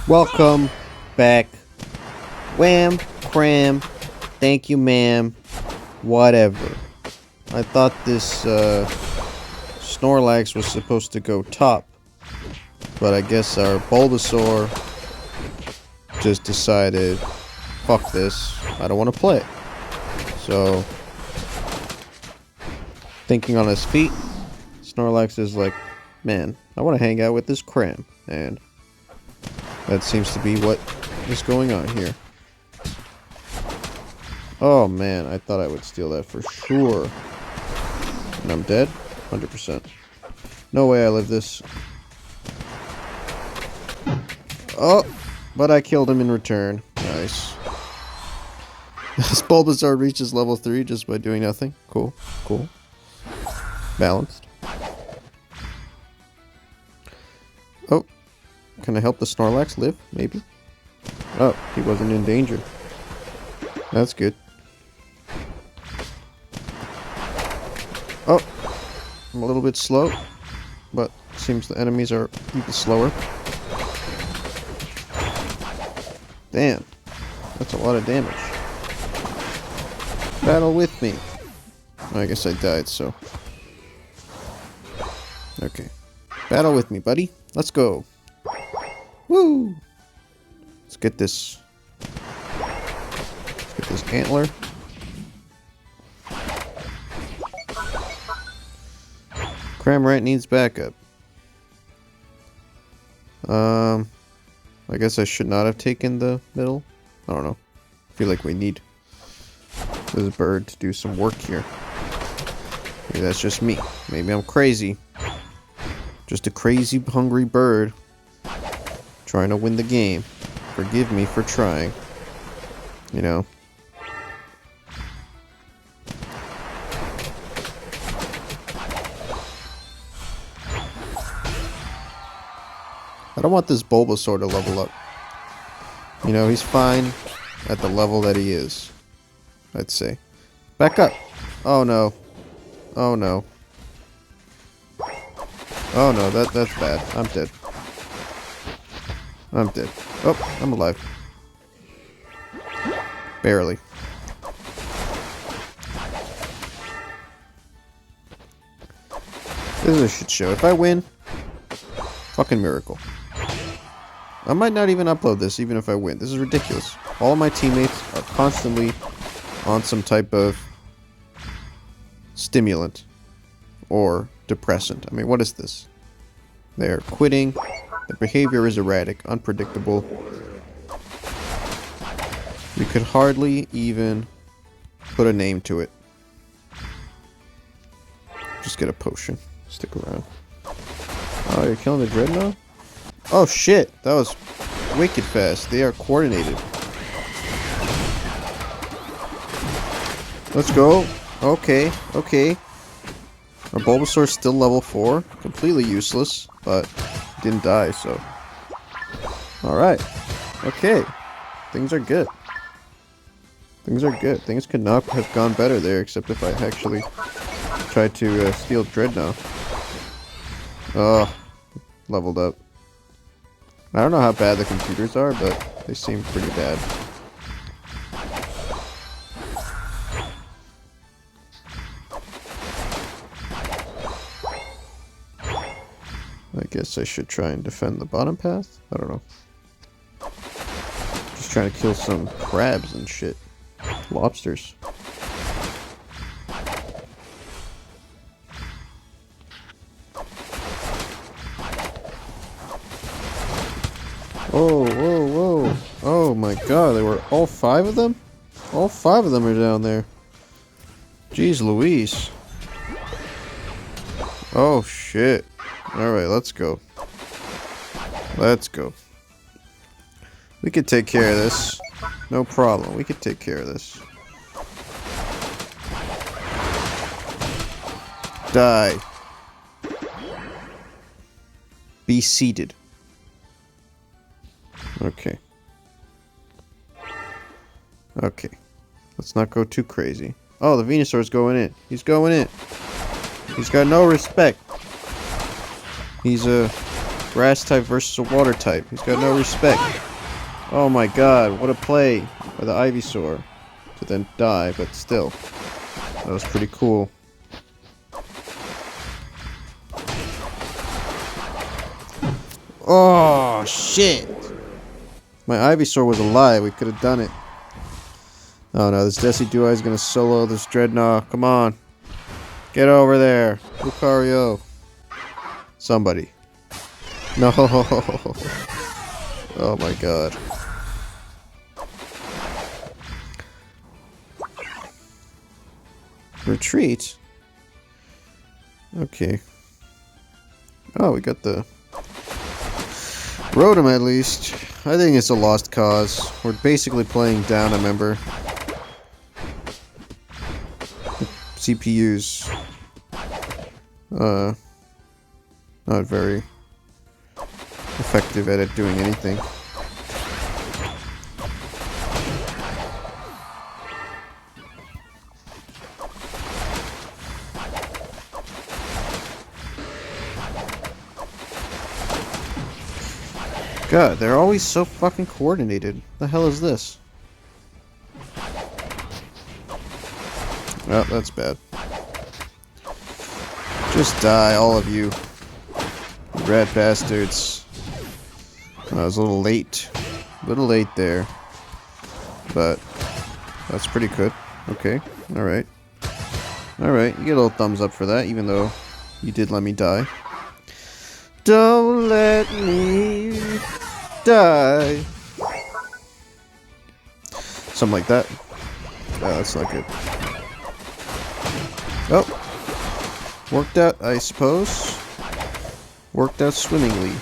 Welcome back. Wham, cram, thank you, ma'am. Whatever. I thought this Snorlax was supposed to go top, but I guess our Bulbasaur just decided, fuck this, I don't want to play. So, thinking on his feet, Snorlax is like, man, I want to hang out with this Cram, and that seems to be what is going on here. Oh man, I thought I would steal that for sure. And I'm dead? 100%. No way I live this. Oh, but I killed him in return. Nice. This Bulbasaur reaches level 3 just by doing nothing. Cool, cool. Balanced. Oh, can I help the Snorlax live? Maybe? Oh, he wasn't in danger. That's good. Oh, I'm a little bit slow, but seems the enemies are even slower. Damn, that's a lot of damage. Battle with me. I guess I died, so. Okay. Battle with me, buddy. Let's go. Woo! Let's get this. Let's get this antler. Cramorant needs backup. I guess I should not have taken the middle. I don't know. I feel like we need this bird to do some work here. Maybe that's just me. Maybe I'm crazy. Just a crazy, hungry bird trying to win the game. Forgive me for trying. You know. I don't want this Bulbasaur to level up. You know, he's fine at the level that he is, I'd say. Back up! Oh no. Oh no. Oh no, that's bad. I'm dead. I'm dead. Oh, I'm alive. Barely. This is a shit show. If I win, fucking miracle. I might not even upload this even if I win. This is ridiculous. All of my teammates are constantly on some type of stimulant or depressant. I mean, what is this? They're quitting. Their behavior is erratic, unpredictable. You could hardly even put a name to it. Just get a potion. Stick around. Oh, you're killing the Dreadnought? Oh shit, that was wicked fast. They are coordinated. Let's go. Okay, okay. Our Bulbasaur's still level 4. Completely useless, but didn't die, so. Alright. Okay. Things are good. Things are good. Things could not have gone better there, except if I actually tried to steal Dreadnought. Oh, leveled up. I don't know how bad the computers are, but they seem pretty bad. I guess I should try and defend the bottom path? I don't know. Just trying to kill some crabs and shit. Lobsters. Whoa, whoa, whoa. Oh my god, they were all 5 of them? All 5 of them are down there. Jeez Louise. Oh shit. Alright, let's go. Let's go. We could take care of this. No problem. We could take care of this. Die. Be seated. Okay. Okay. Let's not go too crazy. Oh, the Venusaur's going in. He's going in. He's got no respect. He's Grass type versus a water type. He's got no respect. Oh my god, what a play by the Ivysaur. To then die, but still. That was pretty cool. Oh, shit! My Ivysaur was alive. We could have done it. Oh no, this Decidueye is gonna solo this Dreadnought. Come on. Get over there. Lucario. Somebody. No. Oh my god. Retreat? Okay. Oh, we got the Rotom at least. I think it's a lost cause. We're basically playing down a member. CPU's not very effective at it doing anything. God, they're always so fucking coordinated. The hell is this? Oh, that's bad. Just die, all of you. You rat bastards. I was a little late. A little late there. But that's pretty good. Okay, alright. Alright, you get a little thumbs up for that, even though you did let me die. Don't let me die. Something like that. Oh, that's not good. Oh. Worked out, I suppose. Worked out swimmingly.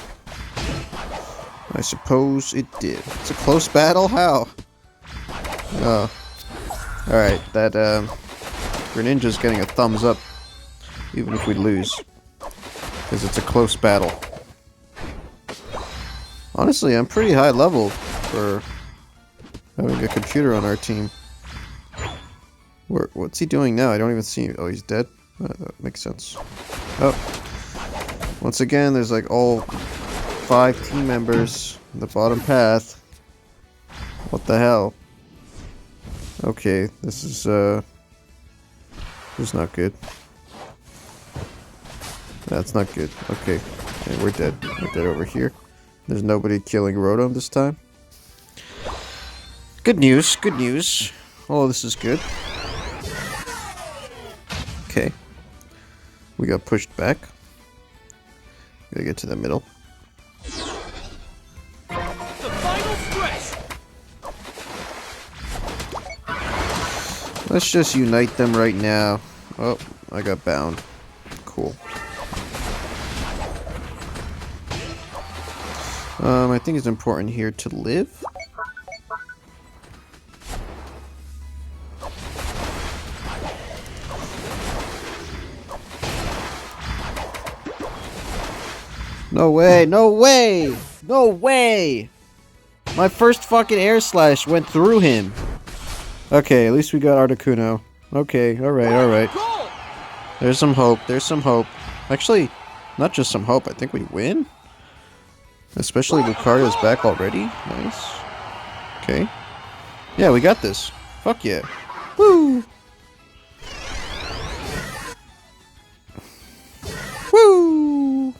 I suppose it did. It's a close battle? How? Oh. Alright, that, Greninja's getting a thumbs up. Even if we lose. Because it's a close battle. Honestly, I'm pretty high level for having a computer on our team. What's he doing now? I don't even see him. Oh, he's dead? That makes sense. Oh. Once again, there's like all 5 team members in the bottom path. What the hell? Okay, this is not good. That's not good. Okay. Okay, we're dead. We're dead over here. There's nobody killing Rotom this time. Good news. Good news. Oh, this is good. Okay. We got pushed back. Gotta get to the middle. The final stretch. Let's just unite them right now. Oh, I got bound. Cool. I think it's important here to live. No way, no way! No way! My first fucking air slash went through him. Okay, at least we got Articuno. Okay, alright, alright. There's some hope, there's some hope. Actually, not just some hope, I think we win? Especially Lucario's back already. Nice. Okay. Yeah, we got this. Fuck yeah. Woo! Woo!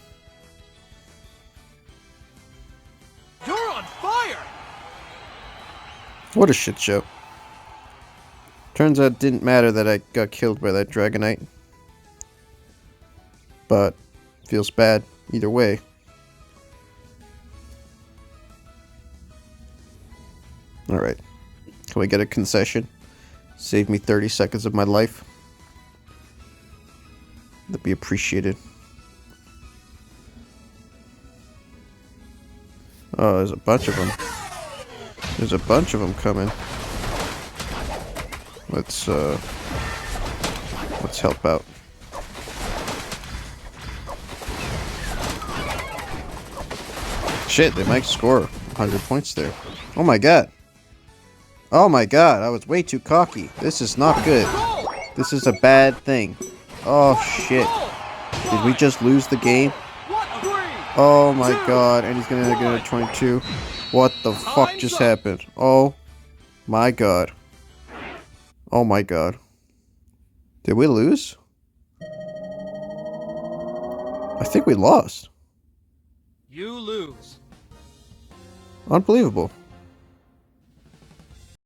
You're on fire. What a shit show. Turns out it didn't matter that I got killed by that Dragonite. But, feels bad either way. Alright. Can we get a concession? Save me 30 seconds of my life. That'd be appreciated. Oh, there's a bunch of them. There's a bunch of them coming. Let's help out. Shit, they might score 100 points there. Oh my god. Oh my god, I was way too cocky. This is not good. This is a bad thing. Oh shit. Did we just lose the game? Oh my god, and he's gonna get a 22. What the fuck Time's just up. happened? Oh my god. Oh my god. Did we lose? I think we lost. You lose. Unbelievable.